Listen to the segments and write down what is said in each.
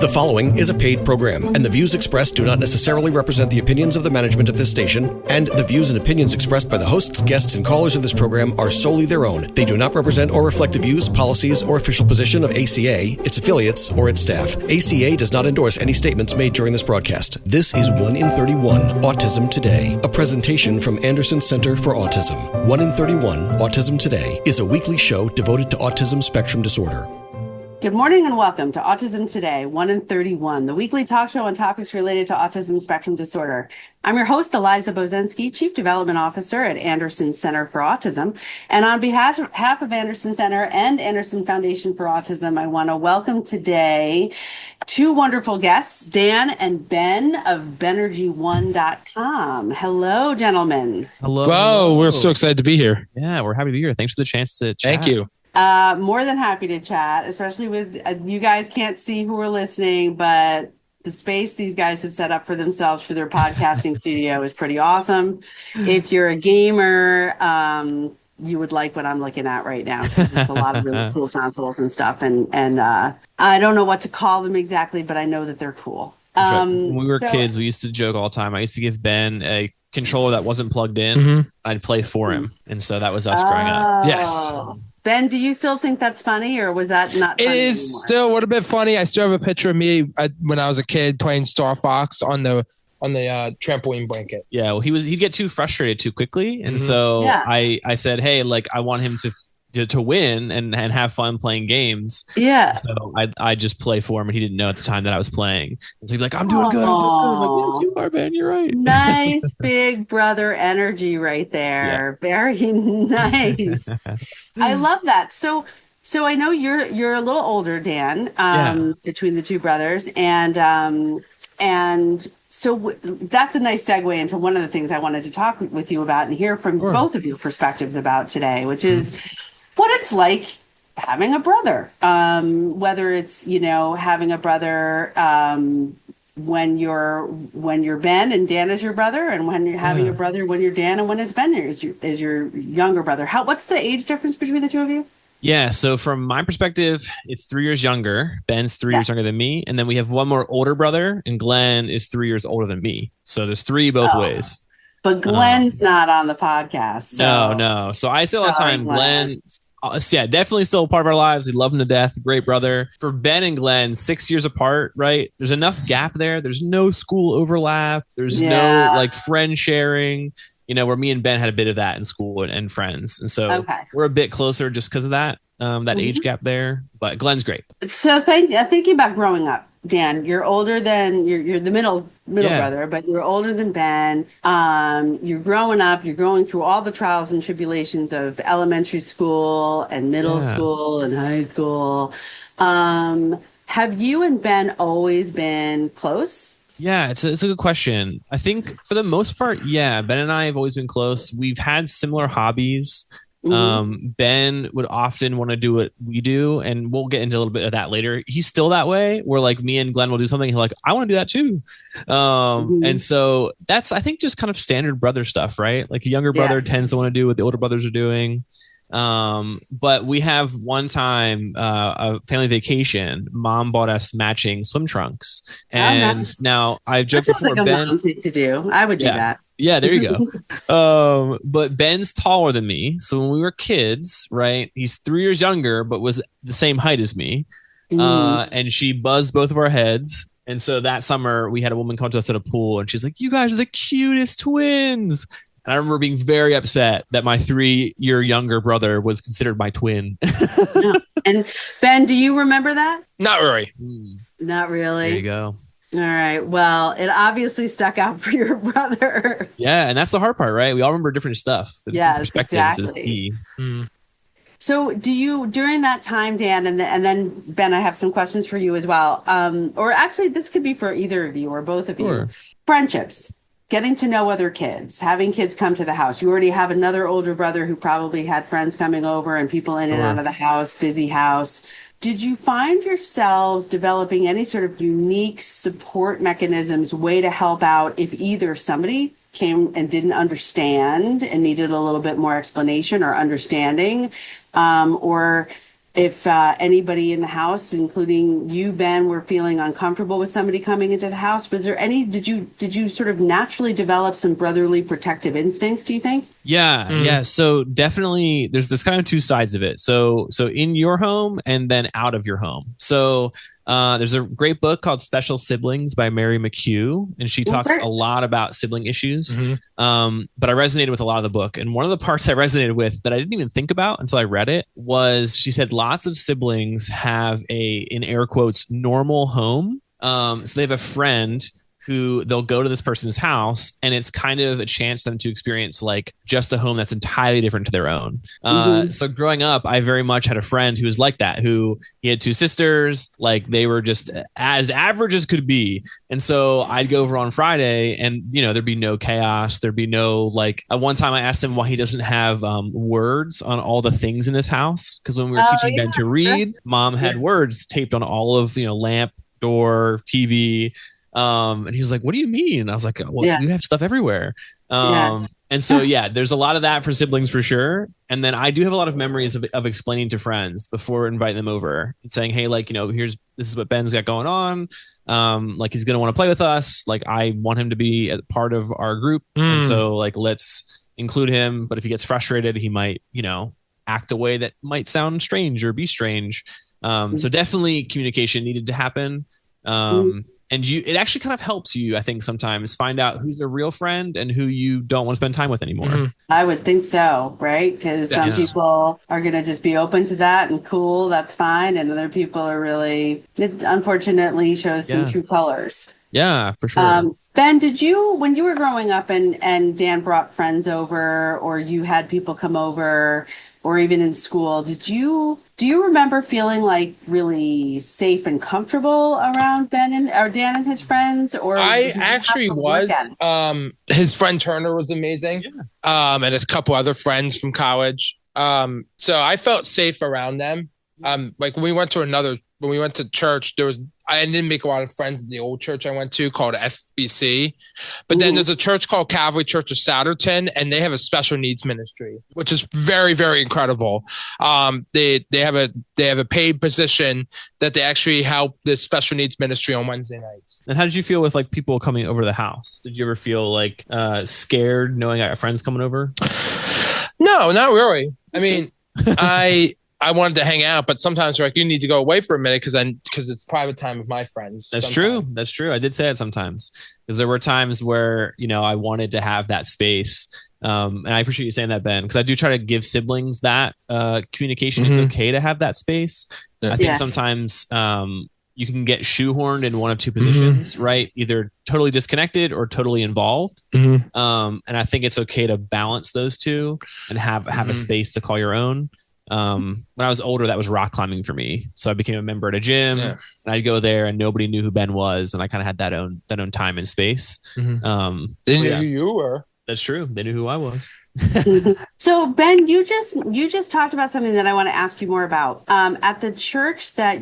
The following is a paid program, and the views expressed do not necessarily represent the opinions of the management of this station, and the views and opinions expressed by the hosts, guests, and callers of this program are solely their own. They do not represent or reflect the views, policies, or official position of ACA, its affiliates, or its staff. ACA does not endorse any statements made during this broadcast. This is 1 in 31, Autism Today, a presentation from Anderson Center for Autism. 1 in 31, Autism Today, is a weekly show devoted to autism spectrum disorder. Good morning and welcome to Autism Today, 1 in 31, the weekly talk show on topics related to autism spectrum disorder. I'm your host, Eliza Bozensky, Chief Development Officer at Anderson Center for Autism. And on behalf of Anderson Center and Anderson Foundation for Autism, I want to welcome today two wonderful guests, Dan and Ben of Benergy1.com. Hello, gentlemen. Hello. Wow, we're so excited to be here. Yeah, we're happy to be here. Thanks for the chance to chat. Thank you. More than happy to chat, especially with you guys can't see who are listening, but the space these guys have set up for themselves for their podcasting studio is pretty awesome. If you're a gamer, you would like what I'm looking at right now, because it's a lot of really cool consoles and stuff. And I don't know what to call them exactly, but I know that they're cool. Right. When we were kids, we used to joke all the time. I used to give Ben a controller that wasn't plugged in. I'd play for him. And so that was us growing up. Yes. Ben, do you still think that's funny, or was that not funny It is anymore? still a little bit funny. I still have a picture of me when I was a kid playing Star Fox on the trampoline blanket. Yeah, well, he'd get too frustrated too quickly. And so I said, hey, like, I want him to win and have fun playing games. Yeah. So I just play for him, and he didn't know at the time that I was playing. And so he'd be like, I'm doing good. I'm like, yes, you are, Ben. You're right. Nice big brother energy right there. Yeah. Very nice. I love that. So I know you're a little older, Dan, between the two brothers, and so that's a nice segue into one of the things I wanted to talk with you about and hear from both of your perspectives about today, which is what it's like having a brother, whether it's, having a brother when you're Ben and Dan is your brother, and when you're having a brother when you're Dan and when it's Ben is your younger brother. What's the age difference between the two of you? Yeah, so from my perspective, it's 3 years younger. Ben's 3 years younger than me. And then we have one more older brother, and Glenn is 3 years older than me. So there's three both ways. But Glenn's not on the podcast. So. No. So I say all the time, Glenn, definitely still a part of our lives. We love him to death. Great brother. For Ben and Glenn, 6 years apart, right? There's enough gap there. There's no school overlap. There's no friend sharing. Where me and Ben had a bit of that in school and friends. And so we're a bit closer just because of that, age gap there. But Glenn's great. So thinking about growing up, Dan, you're older than you're the middle brother, but you're older than Ben. You're growing up, you're going through all the trials and tribulations of elementary school and middle school and high school. Have you and Ben always been close? Yeah, it's a good question. I think for the most part, Ben and I have always been close. We've had similar hobbies. Ben would often want to do what we do, and we'll get into a little bit of that later. He's still that way, where like me and Glenn will do something, he's like, I want to do that too. And so that's, I think, just kind of standard brother stuff, right? Like a younger brother tends to want to do what the older brothers are doing. But we have one time a family vacation. Mom bought us matching swim trunks, and now I've joked before. Like Ben, a mom thing to do. I would do that. Yeah, there you go. But Ben's taller than me, so when we were kids, right? He's 3 years younger, but was the same height as me. And she buzzed both of our heads. And so that summer, we had a woman come to us at a pool, and she's like, "You guys are the cutest twins." And I remember being very upset that my 3-year younger brother was considered my twin. And Ben, do you remember that? Not really. Not really. There you go. All right. Well, it obviously stuck out for your brother. Yeah. And that's the hard part, right? We all remember different stuff. The different perspectives is key. So do you, during that time, Dan, and then Ben, I have some questions for you as well. Or actually, this could be for either of you or both of you. Friendships. Getting to know other kids, having kids come to the house. You already have another older brother who probably had friends coming over and people in and out of the house, busy house. Did you find yourselves developing any sort of unique support mechanisms, way to help out if either somebody came and didn't understand and needed a little bit more explanation or understanding, or if anybody in the house, including you, Ben, were feeling uncomfortable with somebody coming into the house. Was there any, did you sort of naturally develop some brotherly protective instincts, do you think? Yeah. So definitely there's kind of two sides of it. So in your home and then out of your home. So there's a great book called Special Siblings by Mary McHugh, and she talks a lot about sibling issues. But I resonated with a lot of the book. And one of the parts I resonated with that I didn't even think about until I read it was she said lots of siblings have in air quotes, normal home. So they have a friend who they'll go to this person's house and it's kind of a chance for them to experience like just a home that's entirely different to their own. So growing up, I very much had a friend who was like that, who he had two sisters, like they were just as average as could be. And so I'd go over on Friday and, there'd be no chaos. There'd be no, like at one time I asked him why he doesn't have words on all the things in his house. Cause when we were teaching Ben to read, Mom had words taped on all of, lamp, door, TV. And he was like, what do you mean? I was like, well, you have stuff everywhere. And so, there's a lot of that for siblings for sure. And then I do have a lot of memories of explaining to friends before inviting them over and saying, hey, like, this is what Ben's got going on. Like he's going to want to play with us. Like I want him to be a part of our group. And so like, let's include him. But if he gets frustrated, he might, act a way that might sound strange or be strange. So definitely communication needed to happen. And it actually kind of helps you, I think, sometimes find out who's a real friend and who you don't want to spend time with anymore. I would think so, right? Because some people are going to just be open to that and cool, that's fine. And other people are really, it unfortunately shows some true colors. Yeah, for sure. Ben, did you, when you were growing up and Dan brought friends over or you had people come over or even in school, do you remember feeling like really safe and comfortable around Ben or Dan and his friends? Or I actually was. His friend Turner was amazing. And a couple other friends from college. So I felt safe around them. Like when we went to church, I didn't make a lot of friends at the old church I went to called FBC. But then there's a church called Calvary Church of Souderton, and they have a special needs ministry, which is very, very incredible. They have a paid position that they actually help the special needs ministry on Wednesday nights. And how did you feel with like people coming over the house? Did you ever feel like scared knowing I got friends coming over? No, not really. I mean, I wanted to hang out, but sometimes they're like, you need to go away for a minute because it's private time with my friends. That's true. That's true. I did say it sometimes because there were times where, I wanted to have that space. And I appreciate you saying that, Ben, because I do try to give siblings that communication. It's okay to have that space. I think sometimes you can get shoehorned in one of two positions, right? Either totally disconnected or totally involved. And I think it's okay to balance those two and have a space to call your own. When I was older, that was rock climbing for me. So I became a member at a gym and I'd go there and nobody knew who Ben was. And I kind of had that own time and space. They knew who you were. That's true. They knew who I was. So Ben, you just talked about something that I want to ask you more about. At the church that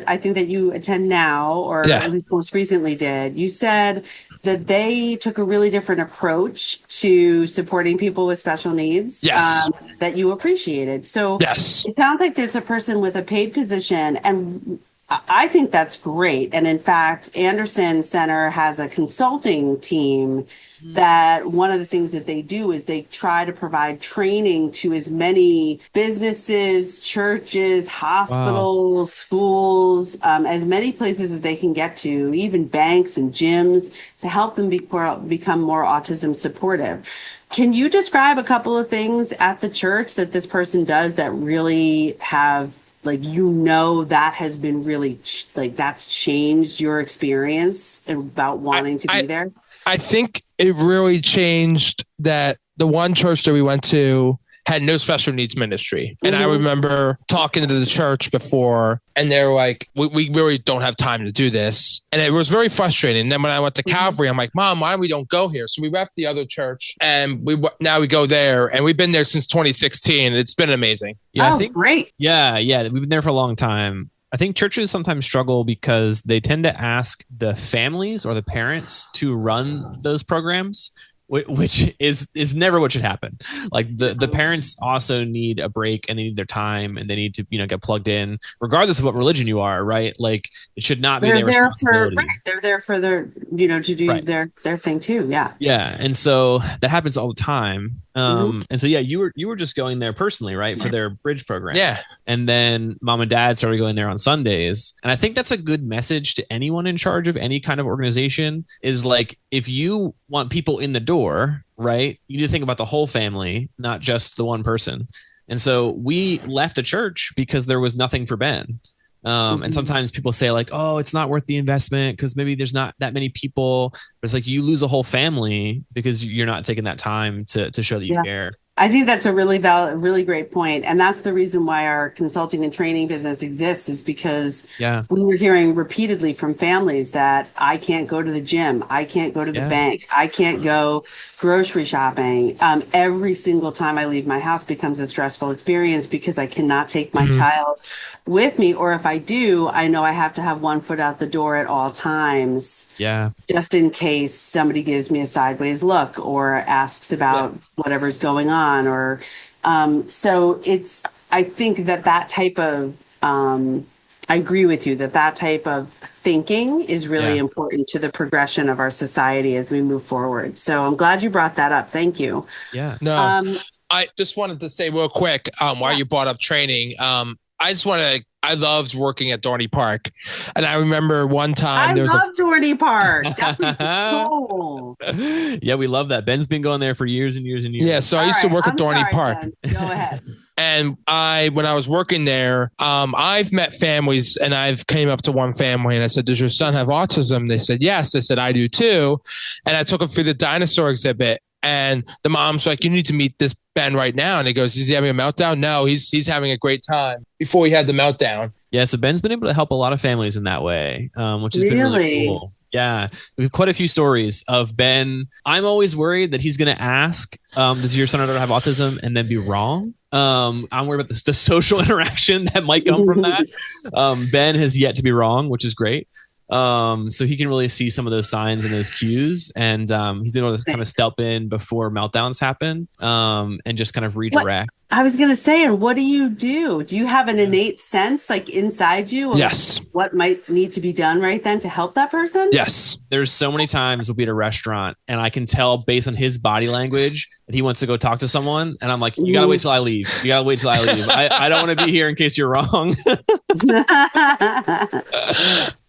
I think that you attend now, or at least most recently did, you said that they took a really different approach to supporting people with special needs. That you appreciated. So it sounds like there's a person with a paid position, and I think that's great. And in fact, Anderson Center has a consulting team that one of the things that they do is they try to provide training to as many businesses, churches, hospitals, schools, as many places as they can get to, even banks and gyms, to help them become more autism supportive. Can you describe a couple of things at the church that this person does that really have, like, that has been really, that's changed your experience about wanting to be there? I think it really changed that the one church that we went to had no special needs ministry. And I remember talking to the church before and they were like, we really don't have time to do this. And it was very frustrating. And then when I went to Calvary, I'm like, Mom, why don't go here? So we left the other church and now we go there, and we've been there since 2016. And it's been amazing. Yeah, I think, great. Yeah. We've been there for a long time. I think churches sometimes struggle because they tend to ask the families or the parents to run those programs, which is never what should happen. Like the parents also need a break, and they need their time, and they need to, get plugged in regardless of what religion you are, right? Like it should not be their responsibility. They're there for their, to do their thing too. Yeah. Yeah. And so that happens all the time. And so, you were just going there personally, right? For their bridge program. Yeah. And then mom and dad started going there on Sundays. And I think that's a good message to anyone in charge of any kind of organization, is like, if you want people in the door, right, you need to think about the whole family, not just the one person. And so we left a church because there was nothing for Ben. And sometimes people say like, oh, it's not worth the investment because maybe there's not that many people. But it's like you lose a whole family because you're not taking that time to show that you care. I think that's a really valid, really great point. And that's the reason why our consulting and training business exists, is because we were hearing repeatedly from families that I can't go to the gym. I can't go to the bank. I can't go grocery shopping. Every single time I leave my house becomes a stressful experience because I cannot take my child with me. Or if I do, I know I have to have one foot out the door at all times. Yeah. Just in case somebody gives me a sideways look or asks about whatever's going on. Or so I think that type of, I agree with you that type of thinking is really important to the progression of our society as we move forward. So I'm glad you brought that up. Thank you. Yeah. No, I just wanted to say real quick, while you brought up training, I loved working at Dorney Park. And I remember one time I love Dorney Park. That place is cool. Yeah, we love that. Ben's been going there for years and years and years. Yeah, so I used to work at Dorney Park. Ben. Go ahead. And when I was working there, I've met families, and I've came up to one family and I said, does your son have autism? They said, yes. I said, I do too. And I took him through the dinosaur exhibit. And the mom's like, you need to meet this Ben right now. And he goes, is he having a meltdown? No, he's having a great time before he had the meltdown. Yeah. So Ben's been able to help a lot of families in that way, which has been really cool. Yeah. We have quite a few stories of Ben. I'm always worried that he's going to ask, does your son or daughter have autism, and then be wrong. I'm worried about the social interaction that might come from that. Ben has yet to be wrong, which is great. So he can really see some of those signs and those cues, and he's able to kind of step in before meltdowns happen, and just kind of redirect. I was going to say, and what do? Do you have an innate sense like inside you of what might need to be done right then to help that person? Yes. There's so many times we'll be at a restaurant and I can tell based on his body language that he wants to go talk to someone. And I'm like, you got to wait till I leave. I don't want to be here in case you're wrong.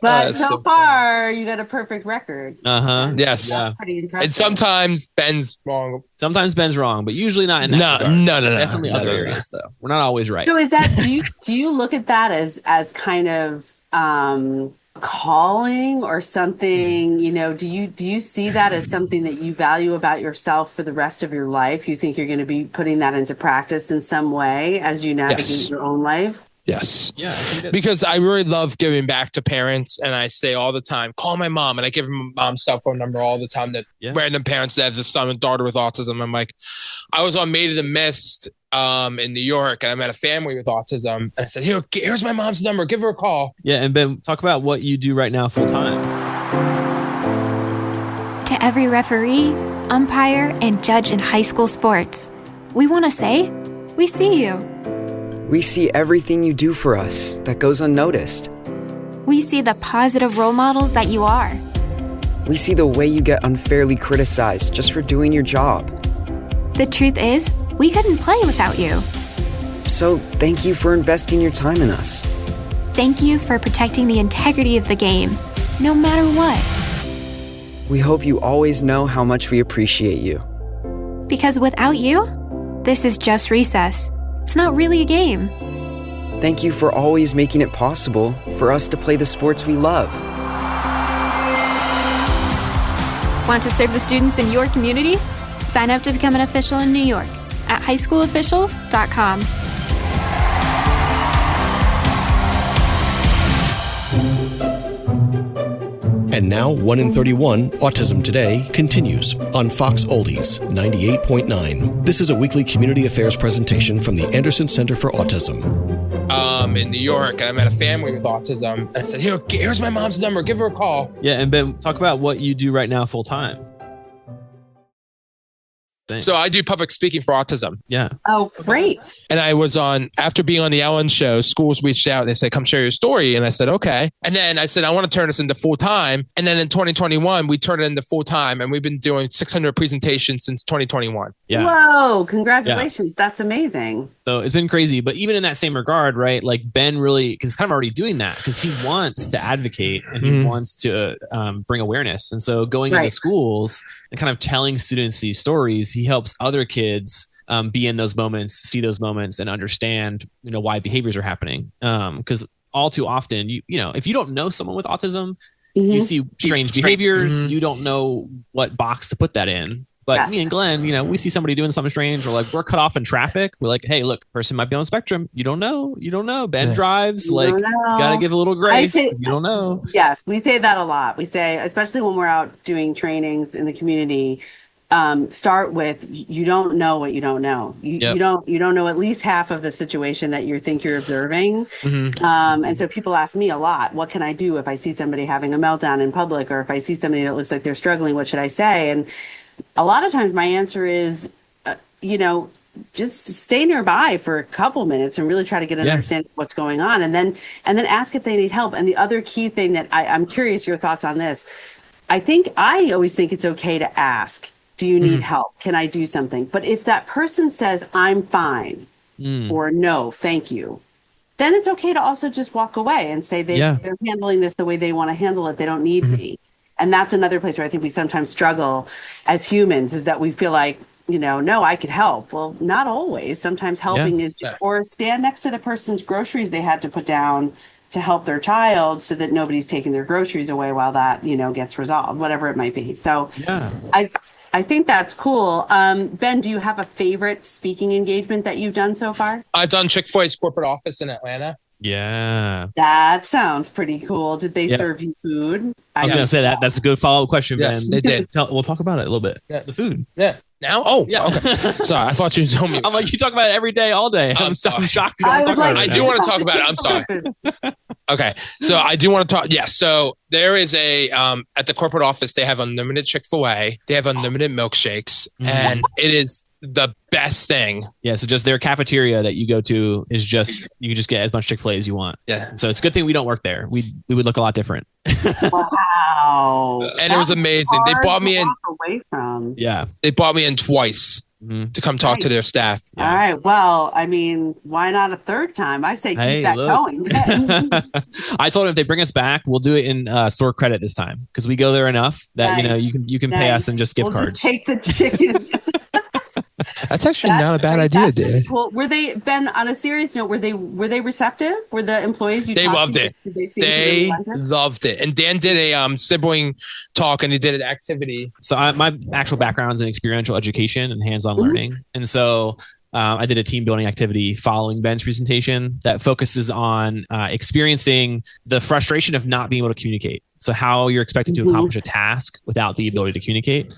But so far, you got a perfect record. Yes. Yeah. Pretty impressive. And sometimes Ben's wrong. Sometimes Ben's wrong, but usually not in that regard. No. Definitely other areas, though. We're not always right. So is that, do you look at that as kind of calling or something? Do you see that as something that you value about yourself for the rest of your life? You think you're going to be putting that into practice in some way as you navigate your own life? Yes. Yeah. Because I really love giving back to parents, and I say all the time, call my mom, and I give my mom's cell phone number all the time that random parents that have a son and daughter with autism. I'm like, I was on Made of the Mist in New York, and I met a family with autism, and I said, here's my mom's number, give her a call. Yeah. And Ben, talk about what you do right now full time. To every referee, umpire, and judge in high school sports, we want to say, we see you. We see everything you do for us that goes unnoticed. We see the positive role models that you are. We see the way you get unfairly criticized just for doing your job. The truth is, we couldn't play without you. So thank you for investing your time in us. Thank you for protecting the integrity of the game, no matter what. We hope you always know how much we appreciate you. Because without you, this is just recess. It's not really a game. Thank you for always making it possible for us to play the sports we love. Want to serve the students in your community? Sign up to become an official in New York at highschoolofficials.com. And now, 1 in 31, Autism Today, continues on Fox Oldies 98.9. This is a weekly community affairs presentation from the Anderson Center for Autism. In New York, and I met a family with autism, and I said, here's my mom's number, give her a call. Yeah. And Ben, talk about what you do right now full time. Thanks. So I do public speaking for autism. Yeah. Oh, great. And I was after being on the Ellen show, schools reached out and they said, come share your story. And I said, okay. And then I said, I want to turn this into full time. And then in 2021, we turned it into full time. And we've been doing 600 presentations since 2021. Yeah. Whoa, congratulations. Yeah. That's amazing. So it's been crazy. But even in that same regard, right? Like Ben really, because he's kind of already doing that because he wants to advocate and he wants to bring awareness. And so going into schools and kind of telling students these stories, he helps other kids be in those moments, see those moments, and understand, why behaviors are happening. Because all too often, if you don't know someone with autism, you see strange behaviors. You don't know what box to put that in. But me and Glenn, we see somebody doing something strange, or like we're cut off in traffic. We're like, hey, look, person might be on the spectrum. You don't know. Ben drives. You got to give a little grace because you don't know. Yes, we say that a lot. We say, especially when we're out doing trainings in the community, start with you don't know what you don't know. You don't know at least half of the situation that you think you're observing. And so people ask me a lot, what can I do if I see somebody having a meltdown in public, or if I see somebody that looks like they're struggling, what should I say? And a lot of times my answer is, just stay nearby for a couple minutes and really try to get an understanding of what's going on, and then ask if they need help. And the other key thing that I'm curious your thoughts on this. I always think it's okay to ask, do you need help? Can I do something? But if that person says, I'm fine, or no, thank you, then it's okay to also just walk away and say they're handling this the way they want to handle it. They don't need me. And that's another place where I think we sometimes struggle as humans, is that we feel like, no, I could help. Well, not always. Sometimes helping is just, or stand next to the person's groceries they had to put down to help their child so that nobody's taking their groceries away while that, gets resolved, whatever it might be. So I think that's cool. Ben, do you have a favorite speaking engagement that you've done so far? I've done Chick-fil-A's corporate office in Atlanta. Yeah. That sounds pretty cool. Did they serve you food? I was going to say that. That's a good follow-up question, Ben. Yes, they did. We'll talk about it a little bit. Yeah. The food. Yeah. Now? Oh, yeah. Okay. Sorry, I thought you told me. I'm like, you talk about it every day, all day. I'm shocked you don't talk about it. I do want to talk about it. I'm sorry. Okay. So I do want to talk. Yeah. So there is at the corporate office, they have unlimited Chick-fil-A. They have unlimited milkshakes. And it is the best thing. Yeah. So just their cafeteria that you go to is just, you can just get as much Chick-fil-A as you want. Yeah. So it's a good thing we don't work there. We would look a lot different. Wow. And it was amazing. They brought me in. Away from. Yeah. They brought me in twice to come talk to their staff. Yeah. All right. Well, I mean, why not a third time? I say keep that going. I told him if they bring us back, we'll do it in store credit this time, because we go there enough that you can pay us in just gift cards. Just take the chicken. That's actually not a bad idea, dude. Well, were they, Ben, on a serious note, were they receptive? Were the employees they loved it. They loved it. And Dan did a sibling talk, and he did an activity. So my actual background is in experiential education and hands-on learning. And so I did a team building activity following Ben's presentation that focuses on experiencing the frustration of not being able to communicate. So how you're expected to accomplish a task without the ability to communicate.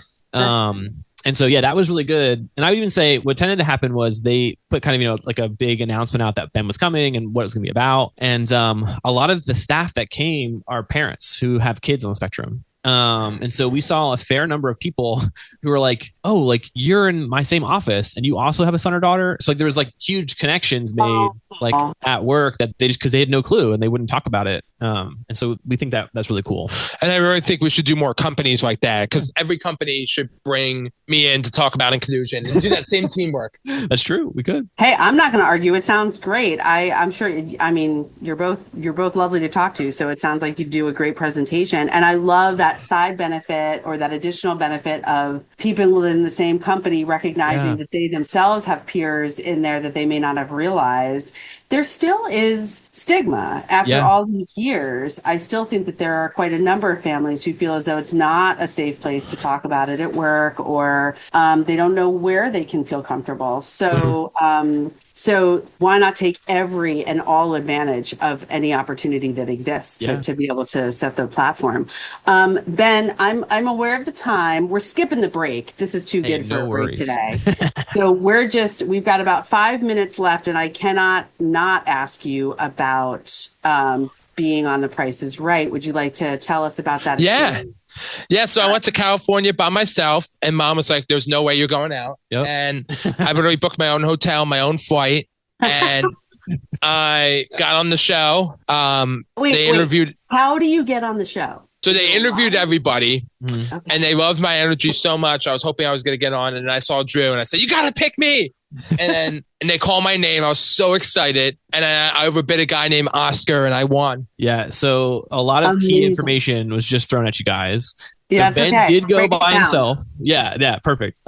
And so, that was really good. And I would even say what tended to happen was they put kind of, like a big announcement out that Ben was coming and what it was going to be about. And a lot of the staff that came are parents who have kids on the spectrum. And so we saw a fair number of people who were like, oh, like you're in my same office and you also have a son or daughter. So like there was like huge connections made like at work that they just, because they had no clue and they wouldn't talk about it. And so we think that that's really cool. And I really think we should do more companies like that, because every company should bring me in to talk about inclusion and do that same teamwork. That's true. We could. Hey, I'm not going to argue. It sounds great. I'm sure. I mean, you're both lovely to talk to. So it sounds like you do a great presentation. And I love that side benefit or that additional benefit of people within the same company recognizing that they themselves have peers in there that they may not have realized. There still is stigma after all these years. I still think that there are quite a number of families who feel as though it's not a safe place to talk about it at work, or they don't know where they can feel comfortable. So, so why not take every and all advantage of any opportunity that exists to be able to set the platform? Ben, I'm aware of the time. We're skipping the break. This is too good for a break today. So we've got about 5 minutes left, and I cannot not ask you about being on The Price is Right. Would you like to tell us about that? Yeah. Yeah. So I went to California by myself, and mom was like, there's no way you're going out. Yep. And I literally booked my own hotel, my own flight. And I got on the show. They interviewed. How do you get on the show? So they interviewed everybody, Okay. and they loved my energy so much. I was hoping I was going to get on, and I saw Drew, and I said, "You got to pick me." And they called my name. I was so excited, and I overbid a guy named Oscar, and I won. Yeah. So a lot of key information was just thrown at you guys. So Yeah, Ben did go by himself. Yeah, perfect.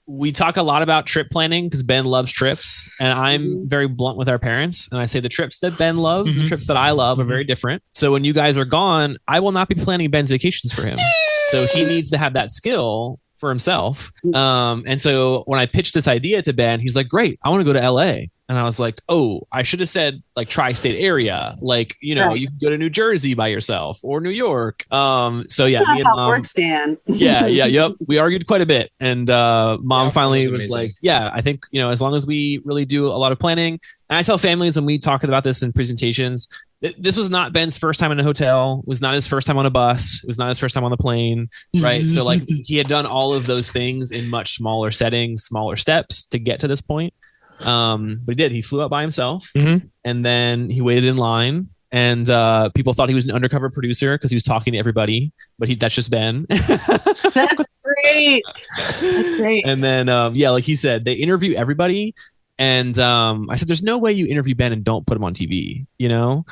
We talk a lot about trip planning because Ben loves trips, and I'm very blunt with our parents. And I say the trips that Ben loves, the trips that I love are very different. So when you guys are gone, I will not be planning Ben's vacations for him. So he needs to have that skill for himself. And so when I pitched this idea to Ben, he's like, great, I want to go to LA. And I was like, oh, I should have said like tri-state area. Like, you know, you can go to New Jersey by yourself or New York. So yeah, me and mom works, Dan. Yep. We argued quite a bit. And mom finally was like, yeah, I think, you know, as long as we really do a lot of planning. And I tell families when we talk about this in presentations, this was not Ben's first time in a hotel. It was not his first time on a bus. It was not his first time on the plane. Right. So like he had done all of those things in much smaller settings, smaller steps to get to this point. But he did. He flew out by himself, and then he waited in line. And people thought he was an undercover producer because he was talking to everybody, but that's just Ben. That's great. That's great. And then, like he said, they interview everybody. And I said, there's no way you interview Ben and don't put him on TV, you know?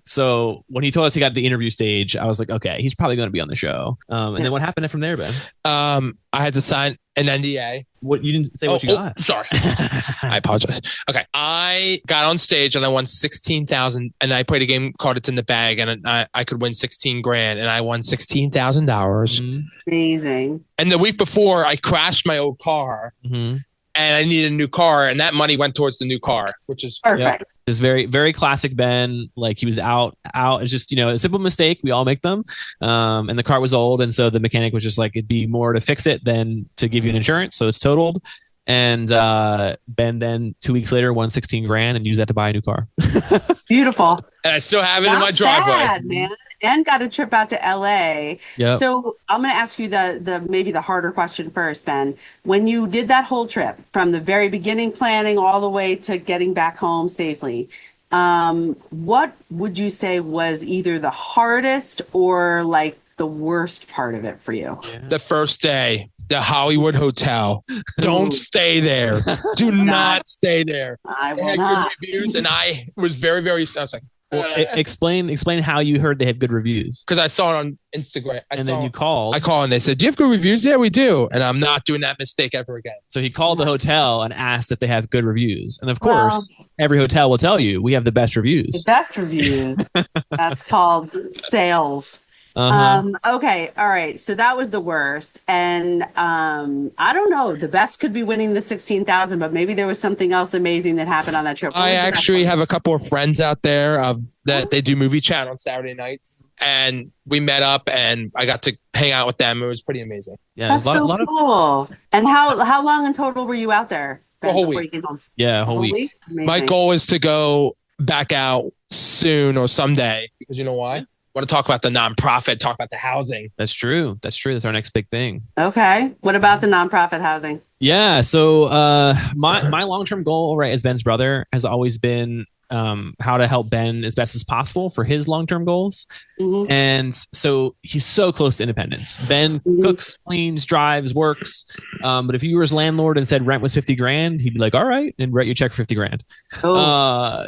So when he told us he got to the interview stage, I was like, okay, he's probably going to be on the show. And then what happened from there, Ben? I had to sign an NDA. What you didn't say what you got? Sorry. I apologize. Okay. I got on stage and I won 16,000 and I played a game called It's in the Bag and I could win 16 grand and I won $16,000. Amazing. And the week before I crashed my old car and I needed a new car and that money went towards the new car, which is perfect. It's very, very classic Ben. Like he was out. It's just, you know, a simple mistake. We all make them. And the car was old. And so the mechanic was just like, it'd be more to fix it than to give you an insurance. So it's totaled. And Ben then 2 weeks later won 16 grand and used that to buy a new car. Beautiful. And I still have it in my driveway. Bad, man. And got a trip out to LA. Yep. So I'm going to ask you the maybe the harder question first, Ben. When you did that whole trip from the very beginning planning all the way to getting back home safely, what would you say was either the hardest or like the worst part of it for you? The first day, the Hollywood Hotel. Don't stay there. Do not stay there. I will they had not. good reviews and I was very, very, I was like, well, explain how you heard they had good reviews. Because I saw it on Instagram. Then you called. I called and they said, do you have good reviews? Yeah, we do. And I'm not doing that mistake ever again. So he called the hotel and asked if they have good reviews. And of course, every hotel will tell you we have the best reviews. The best reviews. That's called sales. Okay. All right. So that was the worst. And I don't know. The best could be winning the 16,000, but maybe there was something else amazing that happened on that trip. I actually have a couple of friends out there that they do movie chat on Saturday nights. And we met up and I got to hang out with them. It was pretty amazing. Yeah. That's so cool. And how long in total were you out there? A whole week. Yeah. A whole week. My goal is to go back out soon or someday because you know why? Want to talk about the nonprofit, talk about the housing. That's true. That's our next big thing. Okay. What about the nonprofit housing? Yeah. So my long-term goal, right, as Ben's brother, has always been how to help Ben as best as possible for his long-term goals. And so he's so close to independence. Ben cooks, cleans, drives, works. But if you were his landlord and said rent was 50 grand, he'd be like, all right, and write you a check for 50 grand.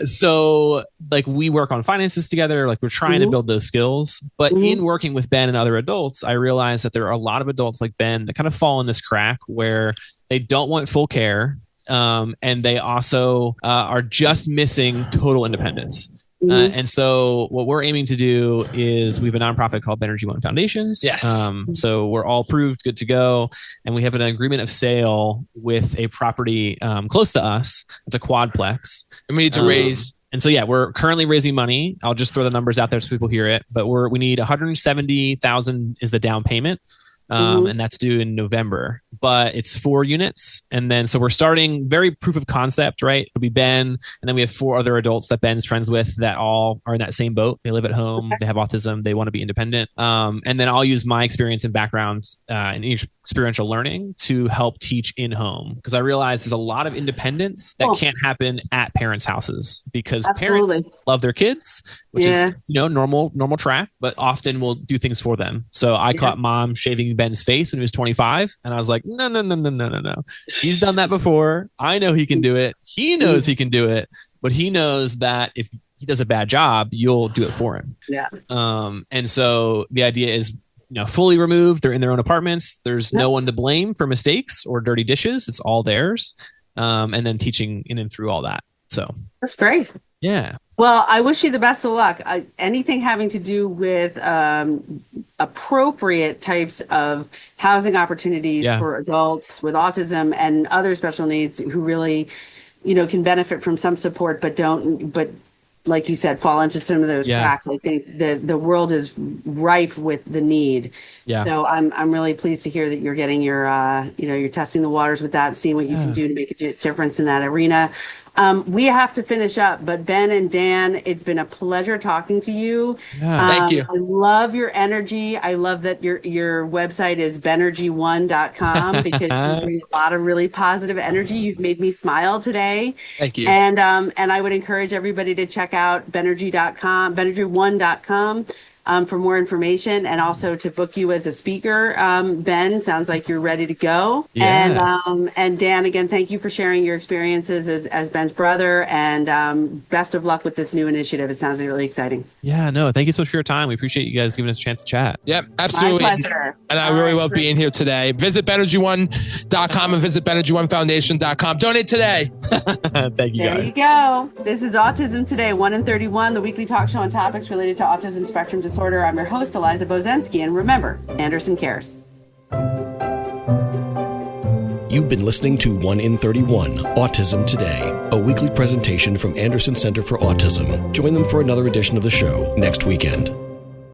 So like we work on finances together. Like we're trying to build those skills. But in working with Ben and other adults, I realized that there are a lot of adults like Ben that kind of fall in this crack where they don't want full care. And they also are just missing total independence. And so what we're aiming to do is we have a nonprofit called Benergy1 Foundations. Yes. So we're all approved, good to go. And we have an agreement of sale with a property close to us. It's a quadplex. And we need to raise. And so, yeah, we're currently raising money. I'll just throw the numbers out there so people hear it. But we need $170,000 is the down payment. And that's due in November, but it's 4 units. And then, so we're starting very proof of concept, right? It'll be Ben. And then we have 4 other adults that Ben's friends with that all are in that same boat. They live at home. They have autism. They want to be independent. And then I'll use my experience and background in experiential learning to help teach in home. Because I realize there's a lot of independence that can't happen at parents' houses because parents love their kids, which is, normal track, but often will do things for them. So I caught mom shaving Ben's face when he was 25. And I was like, no. He's done that before. I know he can do it. He knows he can do it, but he knows that if he does a bad job, you'll do it for him. Yeah. And so the idea is, fully removed. They're in their own apartments. There's no one to blame for mistakes or dirty dishes. It's all theirs. And then teaching in and through all that. So that's great. Yeah. Well, I wish you the best of luck. Anything having to do with appropriate types of housing opportunities for adults with autism and other special needs who really, can benefit from some support, but like you said, fall into some of those cracks. I think the world is rife with the need. Yeah. So I'm really pleased to hear that you're getting your, you're testing the waters with that, seeing what you can do to make a difference in that arena. We have to finish up, but Ben and Dan, it's been a pleasure talking to you. Thank you. I love your energy. I love that your website is Benergy1.com because you bring a lot of really positive energy. You've made me smile today. Thank you. And I would encourage everybody to check out Benergy.com, Benergy1.com. For more information and also to book you as a speaker. Ben, sounds like you're ready to go. Yeah. And Dan, again, thank you for sharing your experiences as Ben's brother, and best of luck with this new initiative. It sounds really exciting. Yeah, no, thank you so much for your time. We appreciate you guys giving us a chance to chat. Yep, absolutely. My pleasure. And I really love being here today. Visit Benergy1.com and visit Benergy1Foundation.com. Donate today. Thank you, guys. There you go. This is Autism Today, 1 in 31, the weekly talk show on topics related to autism spectrum disorder. I'm your host, Eliza Bozensky, and remember, Anderson cares. You've been listening to 1 in 31, Autism Today, a weekly presentation from Anderson Center for Autism. Join them for another edition of the show next weekend.